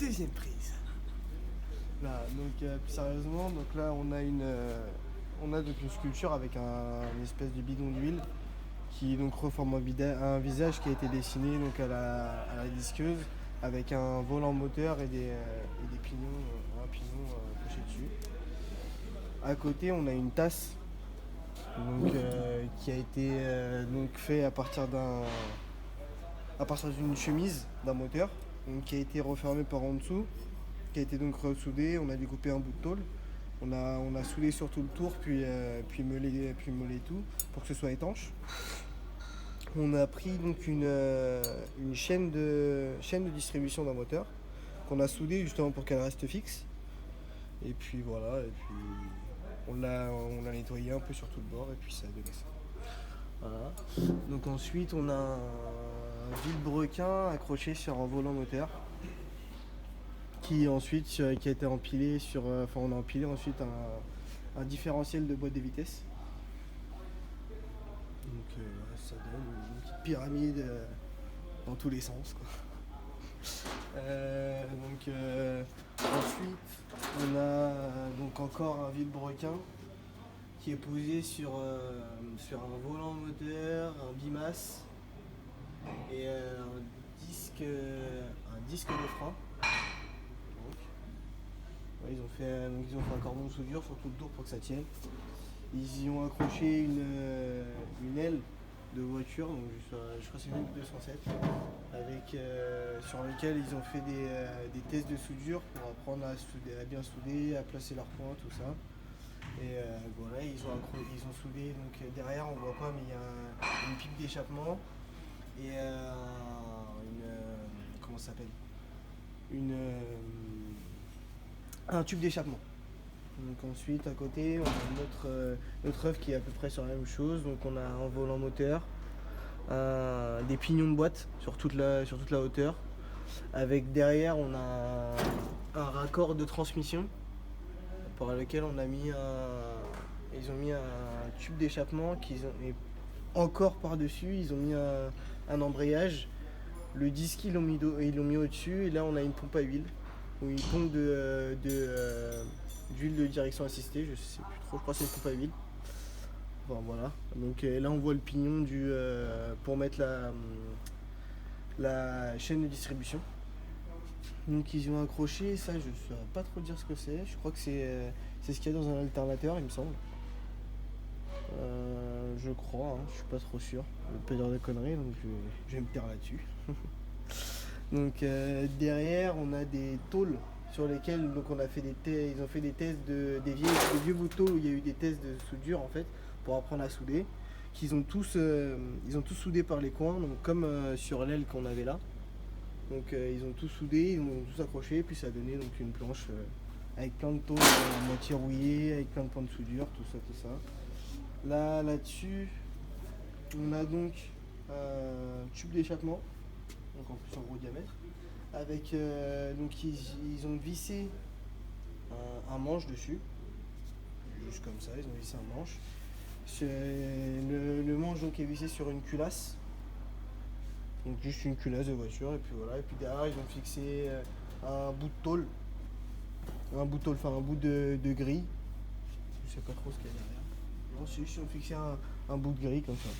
Deuxième prise. Là, donc plus sérieusement, donc là on a donc une sculpture avec une espèce de bidon d'huile qui donc reforme un visage qui a été dessiné donc à la disqueuse avec un volant moteur et des pignons, un pignon couché dessus. À côté, on a une tasse donc, qui a été donc fait à partir d'une chemise d'un moteur donc, qui a été refermée par en dessous, qui a été donc ressoudée. On a découpé un bout de tôle. On a soudé sur tout le tour, puis meulé tout pour que ce soit étanche. On a pris donc une chaîne de distribution d'un moteur qu'on a soudée justement pour qu'elle reste fixe. Et puis voilà, et puis on l'a nettoyé un peu sur tout le bord et puis ça a donné ça. Voilà. Donc ensuite on a un vilebrequin accroché sur un volant moteur qui ensuite qui a été empilé enfin on a empilé ensuite un différentiel de boîte de vitesse. Donc ça donne une petite pyramide dans tous les sens quoi. Ensuite on a donc encore un vilebrequin qui est posé sur un volant moteur, un bimas et un disque de frein. Donc, ouais, ils ont fait un cordon de soudure sur tout le tour pour que ça tienne. Ils y ont accroché une aile de voiture, donc je crois que c'est une 207, sur lequel ils ont fait des tests de soudure pour apprendre à bien souder, à placer leurs points, tout ça. Et voilà, ils ont soudé, donc derrière on voit pas, mais il y a une pipe d'échappement et comment ça s'appelle un tube d'échappement. Donc ensuite à côté on a notre œuvre qui est à peu près sur la même chose. Donc on a un volant moteur, des pignons de boîte sur toute la hauteur. Avec derrière on a un raccord de transmission pour lequel ils ont mis un tube d'échappement et encore par-dessus ils ont mis un embrayage. Le disque ils l'ont mis au-dessus et là on a une pompe à huile ou une pompe d'huile de direction assistée, je sais plus trop, je crois que c'est une pompe à huile. Bon, voilà, donc là on voit le pignon pour mettre la chaîne de distribution. Donc ils ont accroché, ça je saurais pas trop dire ce que c'est, je crois que c'est ce qu'il y a dans un alternateur il me semble. Je crois, hein, je suis pas trop sûr, je peux dire des conneries donc je vais me taire là-dessus. Donc derrière on a des tôles sur lesquelles donc ils ont fait des tests des vieux bouts de tôle où il y a eu des tests de soudure en fait pour apprendre à souder, ils ont tous soudé par les coins, donc comme sur l'aile qu'on avait là. Donc ils ont tout soudé, ils ont tous accroché, puis ça a donné donc une planche avec plein de tôles à moitié rouillées, avec plein de points de soudure, tout ça. Là-dessus, on a donc un tube d'échappement, donc en plus en gros diamètre, avec donc ils ont vissé un manche dessus, juste comme ça, ils ont vissé un manche. Le manche donc est vissé sur une culasse, donc juste une culasse de voiture, et puis voilà, et puis derrière ils ont fixé un bout de tôle, enfin un bout de grille, je sais pas trop ce qu'il y a derrière. Non, c'est juste ils ont fixé un bout de grille comme ça,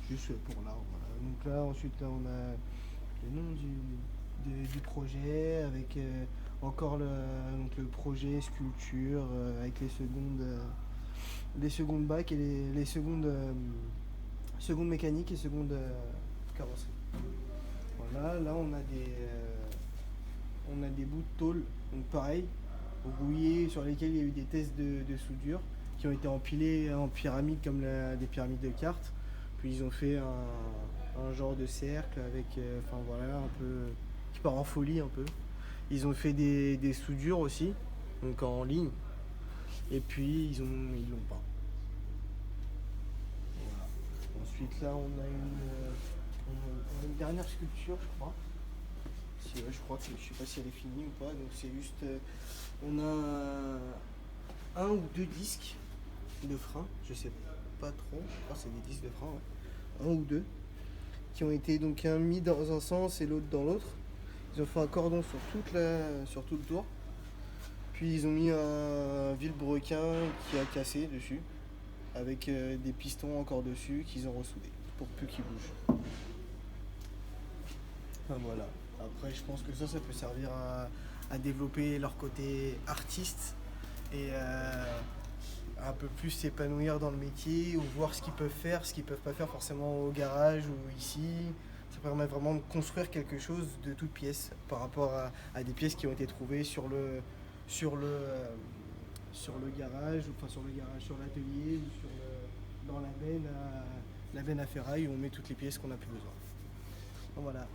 juste pour l'arbre. Voilà. Donc là ensuite là, on a le nom du projet avec encore donc le projet sculpture avec les secondes bacs et les secondes mécaniques et secondes carrosserie. Voilà, là on a des bouts de tôle, donc pareil, rouillés sur lesquels il y a eu des tests de soudure qui ont été empilés en pyramide comme des pyramides de cartes. Puis ils ont fait un genre de cercle avec, enfin voilà, un peu qui part en folie un peu. Ils ont fait des soudures aussi, donc en ligne. Et puis ils l'ont peint. Voilà. Ensuite là on a une dernière sculpture je crois. Si, ouais, je crois que je sais pas si elle est finie ou pas. Donc c'est juste on a un ou deux disques de frein, je sais pas trop. Je crois que c'est des disques de frein, ouais. Un ou deux qui ont été donc un mis dans un sens et l'autre dans l'autre. Ils ont fait un cordon sur tout le tour. Puis ils ont mis un vilebrequin qui a cassé dessus, avec des pistons encore dessus qu'ils ont ressoudés pour plus qu'il bouge. Enfin, voilà. Après, je pense que ça peut servir à développer leur côté artiste et un peu plus s'épanouir dans le métier ou voir ce qu'ils peuvent faire, ce qu'ils peuvent pas faire forcément au garage ou ici. Ça permet vraiment de construire quelque chose de toute pièce par rapport à des pièces qui ont été trouvées sur le, euh, sur le garage, enfin sur le garage, sur l'atelier ou dans la benne à ferraille où on met toutes les pièces qu'on a plus besoin. Donc voilà.